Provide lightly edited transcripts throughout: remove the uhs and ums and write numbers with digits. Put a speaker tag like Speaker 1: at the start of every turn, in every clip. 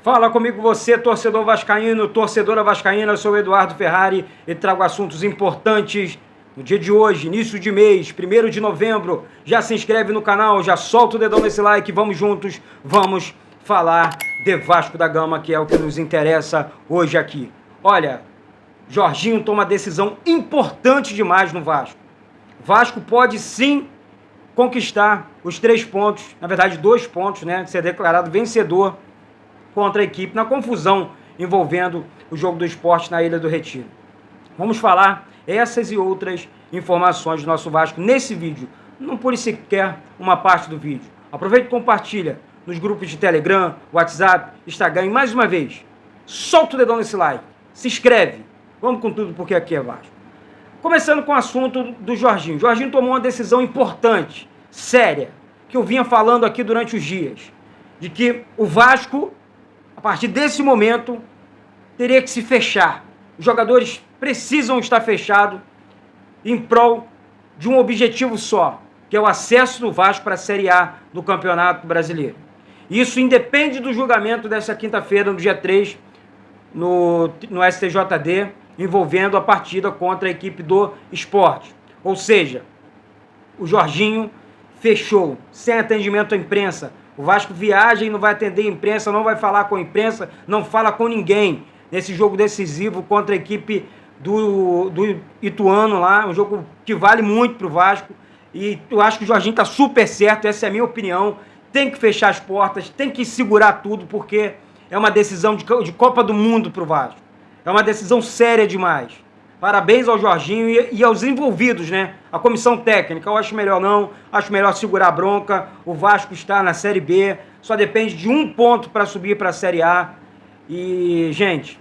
Speaker 1: Fala comigo você, torcedor vascaíno, torcedora vascaína, eu sou o Eduardo Ferrari e trago assuntos importantes no dia de hoje, início de mês, 1º de novembro. Já se inscreve no canal, já solta o dedão nesse like, vamos juntos, vamos falar de Vasco da Gama, que é o que nos interessa hoje aqui. Olha, Jorginho toma decisão importante demais no Vasco. Vasco pode sim conquistar os 3 pontos, na verdade 2 pontos, né, ser declarado vencedor contra a equipe, na confusão envolvendo o jogo do Sport na Ilha do Retiro. Vamos falar essas e outras informações do nosso Vasco nesse vídeo. Não pule sequer uma parte do vídeo. Aproveita e compartilha nos grupos de Telegram, WhatsApp, Instagram. E mais uma vez, solta o dedão nesse like. Se inscreve. Vamos com tudo porque aqui é Vasco. Começando com o assunto do Jorginho. Jorginho tomou uma decisão importante, séria, que eu vinha falando aqui durante os dias. De que o Vasco, a partir desse momento, teria que se fechar. Os jogadores precisam estar fechados em prol de um objetivo só, que é o acesso do Vasco para a Série A do Campeonato Brasileiro. Isso independe do julgamento dessa quinta-feira, no dia 3, no STJD, envolvendo a partida contra a equipe do Sport. Ou seja, o Jorginho fechou, sem atendimento à imprensa. O Vasco viaja e não vai atender a imprensa, não vai falar com a imprensa, não fala com ninguém nesse jogo decisivo contra a equipe do Ituano lá, um jogo que vale muito para o Vasco. E eu acho que o Jorginho está super certo, essa é a minha opinião. Tem que fechar as portas, tem que segurar tudo, porque é uma decisão de Copa do Mundo para o Vasco. É uma decisão séria demais. Parabéns ao Jorginho e aos envolvidos, né? A comissão técnica, eu acho melhor não, acho melhor segurar a bronca. O Vasco está na Série B, só depende de 1 ponto para subir para a Série A. E, gente,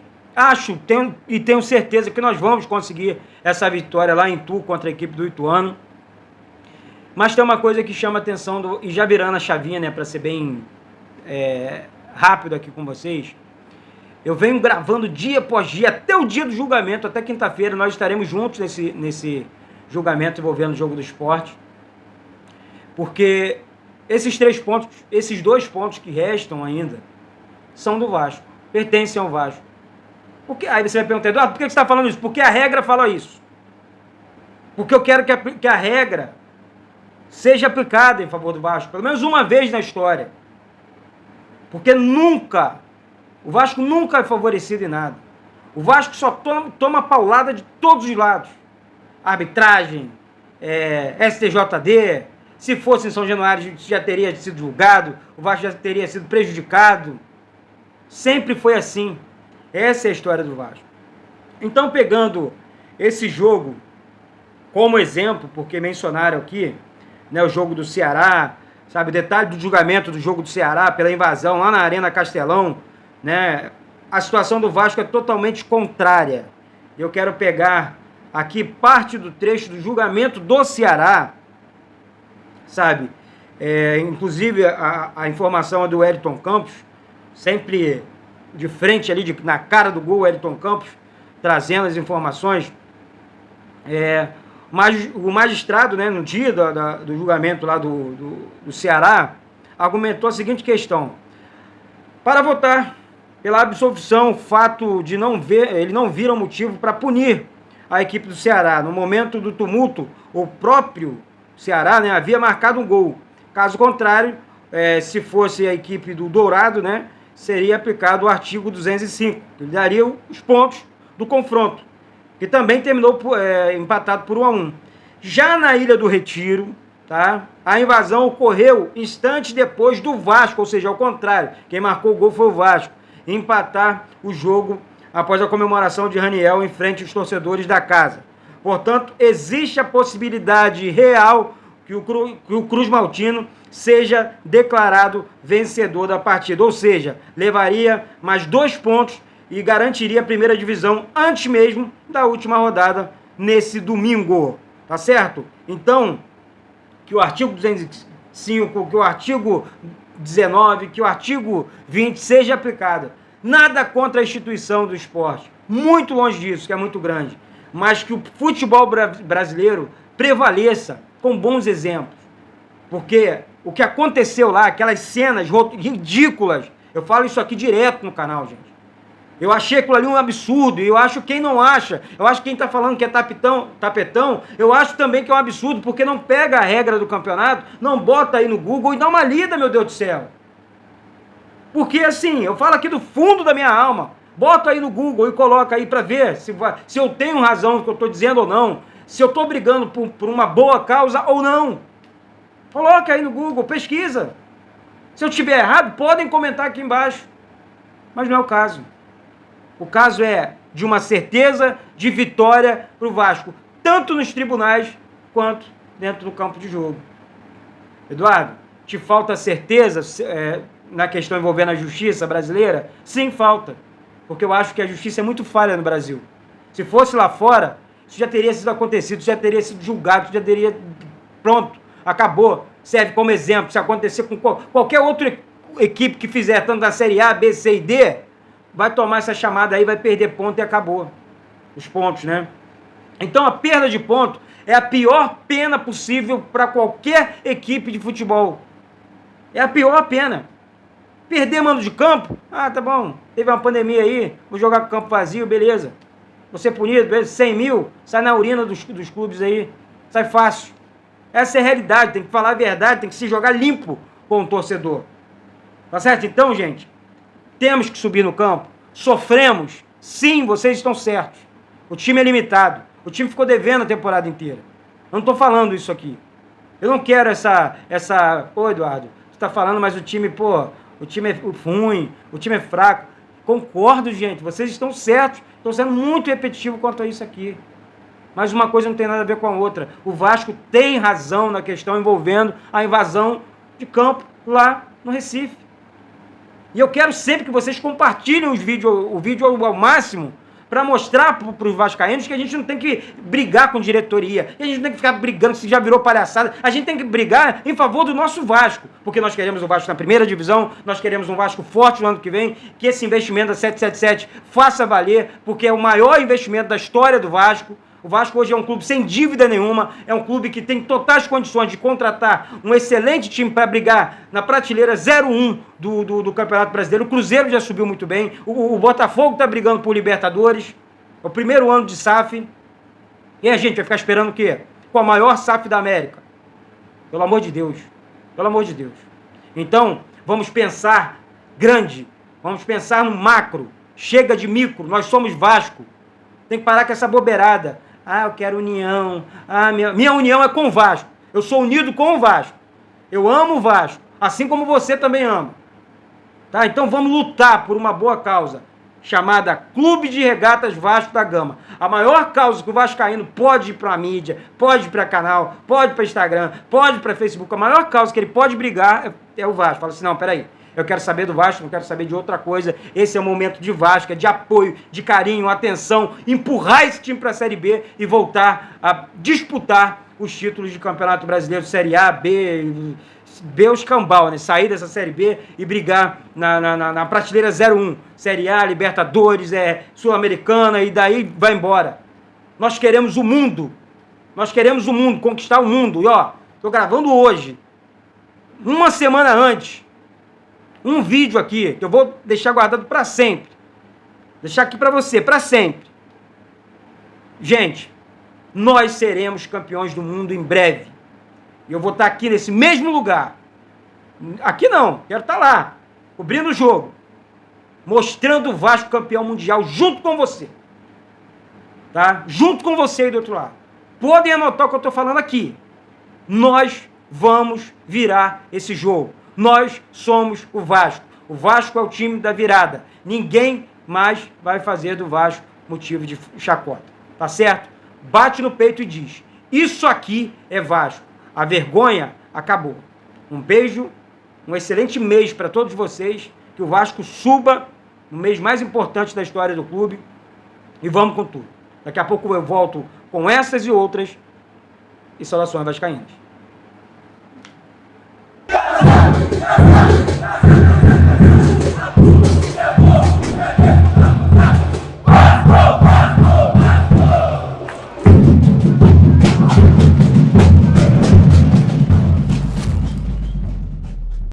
Speaker 1: tenho certeza que nós vamos conseguir essa vitória lá em Itu contra a equipe do Ituano. Mas tem uma coisa que chama a atenção, e já virando a chavinha, né, para ser bem rápido aqui com vocês. Eu venho gravando dia após dia, até o dia do julgamento, até quinta-feira, nós estaremos juntos nesse julgamento envolvendo o jogo do Sport. Porque esses 3 pontos, esses 2 pontos que restam ainda, são do Vasco, pertencem ao Vasco. Porque, aí você vai perguntar, Eduardo, por que você está falando isso? Porque a regra fala isso. Porque eu quero que a regra seja aplicada em favor do Vasco, pelo menos uma vez na história. Porque o Vasco nunca é favorecido em nada. O Vasco só toma paulada de todos os lados. Arbitragem, STJD, se fosse em São Januário já teria sido julgado, o Vasco já teria sido prejudicado. Sempre foi assim. Essa é a história do Vasco. Então, pegando esse jogo como exemplo, porque mencionaram aqui, né, o jogo do Ceará, sabe, o detalhe do julgamento do jogo do Ceará pela invasão lá na Arena Castelão, né? A situação do Vasco é totalmente contrária. Eu quero pegar aqui parte do trecho do julgamento do Ceará, sabe? Inclusive a informação é do Wellington Campos, sempre de frente ali, na cara do gol, o Wellington Campos, trazendo as informações. O magistrado, né, no dia do julgamento lá do Ceará, argumentou a seguinte questão: para votar pela absolvição, o fato de ele não vira um motivo para punir a equipe do Ceará. No momento do tumulto, o próprio Ceará, né, havia marcado um gol. Caso contrário, se fosse a equipe do Dourado, né, seria aplicado o artigo 205, que daria os pontos do confronto, que também terminou empatado por 1-1. Já na Ilha do Retiro, tá, a invasão ocorreu instantes depois do Vasco, ou seja, ao contrário, quem marcou o gol foi o Vasco, empatar o jogo após a comemoração de Raniel em frente aos torcedores da casa. Portanto, existe a possibilidade real que o Cruz Maltino seja declarado vencedor da partida, ou seja, levaria mais 2 pontos e garantiria a primeira divisão antes mesmo da última rodada nesse domingo, tá certo? Então, que o artigo 205, que o artigo 19, que o artigo 20 seja aplicado. Nada contra a instituição do esporte, muito longe disso, que é muito grande, mas que o futebol brasileiro prevaleça com bons exemplos. Porque o que aconteceu lá, aquelas cenas ridículas, eu falo isso aqui direto no canal, gente. Eu achei aquilo ali um absurdo, e eu acho quem não acha, eu acho quem está falando que é tapetão, eu acho também que é um absurdo, porque não pega a regra do campeonato, não bota aí no Google e dá uma lida, meu Deus do céu. Porque assim, eu falo aqui do fundo da minha alma, bota aí no Google e coloca aí para ver se eu tenho razão no que eu estou dizendo ou não, se eu estou brigando por uma boa causa ou não. Coloca aí no Google, pesquisa. Se eu estiver errado, podem comentar aqui embaixo, mas não é o caso. O caso é de uma certeza de vitória para o Vasco, tanto nos tribunais quanto dentro do campo de jogo. Eduardo, te falta certeza na questão envolvendo a justiça brasileira? Sim, falta. Porque eu acho que a justiça é muito falha no Brasil. Se fosse lá fora, isso já teria sido acontecido, isso já teria sido julgado, isso já teria... Pronto, acabou. Serve como exemplo. Se acontecer com qualquer outra equipe que fizer tanto da Série A, B, C e D, vai tomar essa chamada aí, vai perder ponto e acabou. Os pontos, né? Então a perda de ponto é a pior pena possível para qualquer equipe de futebol. É a pior pena. Perder mando de campo? Ah, tá bom. Teve uma pandemia aí, vou jogar com campo vazio, beleza. Vou ser punido, beleza. 100 mil, sai na urina dos clubes aí. Sai fácil. Essa é a realidade, tem que falar a verdade, tem que se jogar limpo com o torcedor. Tá certo? Então, gente, temos que subir no campo. Sofremos. Sim, vocês estão certos. O time é limitado. O time ficou devendo a temporada inteira. Eu não estou falando isso aqui. Eu não quero essa... Ô, Eduardo, você está falando, mas o time, o time é ruim, o time é fraco. Concordo, gente. Vocês estão certos. Estou sendo muito repetitivo quanto a isso aqui. Mas uma coisa não tem nada a ver com a outra. O Vasco tem razão na questão envolvendo a invasão de campo lá no Recife. E eu quero sempre que vocês compartilhem o vídeo ao máximo para mostrar para os vascaínos que a gente não tem que brigar com diretoria, que a gente não tem que ficar brigando se já virou palhaçada. A gente tem que brigar em favor do nosso Vasco, porque nós queremos o Vasco na primeira divisão, nós queremos um Vasco forte no ano que vem, que esse investimento da 777 faça valer, porque é o maior investimento da história do Vasco. O Vasco hoje é um clube sem dívida nenhuma, é um clube que tem totais condições de contratar um excelente time para brigar na prateleira 01 do Campeonato Brasileiro. O Cruzeiro já subiu muito bem, o Botafogo está brigando por Libertadores, é o primeiro ano de SAF. E a gente vai ficar esperando o quê? Com a maior SAF da América. Pelo amor de Deus, pelo amor de Deus. Então, vamos pensar grande, vamos pensar no macro, chega de micro, nós somos Vasco. Tem que parar com essa bobeirada. Ah, eu quero união. Ah, minha união é com o Vasco. Eu sou unido com o Vasco. Eu amo o Vasco, assim como você também ama. Tá? Então vamos lutar por uma boa causa, chamada Clube de Regatas Vasco da Gama. A maior causa que o vascaíno pode ir para a mídia, pode ir para canal, pode ir para Instagram, pode ir para Facebook. A maior causa que ele pode brigar é o Vasco. Fala assim, não, peraí. Eu quero saber do Vasco, não quero saber de outra coisa. Esse é o momento de Vasco, é de apoio, de carinho, atenção, empurrar esse time para a Série B e voltar a disputar os títulos de Campeonato Brasileiro, Série A, B, o escambau, né? Sair dessa Série B e brigar na prateleira 01. Série A, Libertadores, Sul-Americana e daí vai embora. Nós queremos o mundo. Nós queremos o mundo, conquistar o mundo. E ó, tô gravando hoje, uma semana antes, um vídeo aqui, que eu vou deixar guardado para sempre. Deixar aqui para você, para sempre. Gente, nós seremos campeões do mundo em breve. E eu vou estar aqui nesse mesmo lugar. Aqui não, quero estar lá, cobrindo o jogo. Mostrando o Vasco campeão mundial junto com você. Tá? Junto com você aí do outro lado. Podem anotar o que eu estou falando aqui. Nós vamos virar esse jogo. Nós somos o Vasco. O Vasco é o time da virada. Ninguém mais vai fazer do Vasco motivo de chacota. Tá certo? Bate no peito e diz: isso aqui é Vasco. A vergonha acabou. Um beijo, um excelente mês para todos vocês. Que o Vasco suba no mês mais importante da história do clube. E vamos com tudo. Daqui a pouco eu volto com essas e outras. E saudações vascaínas.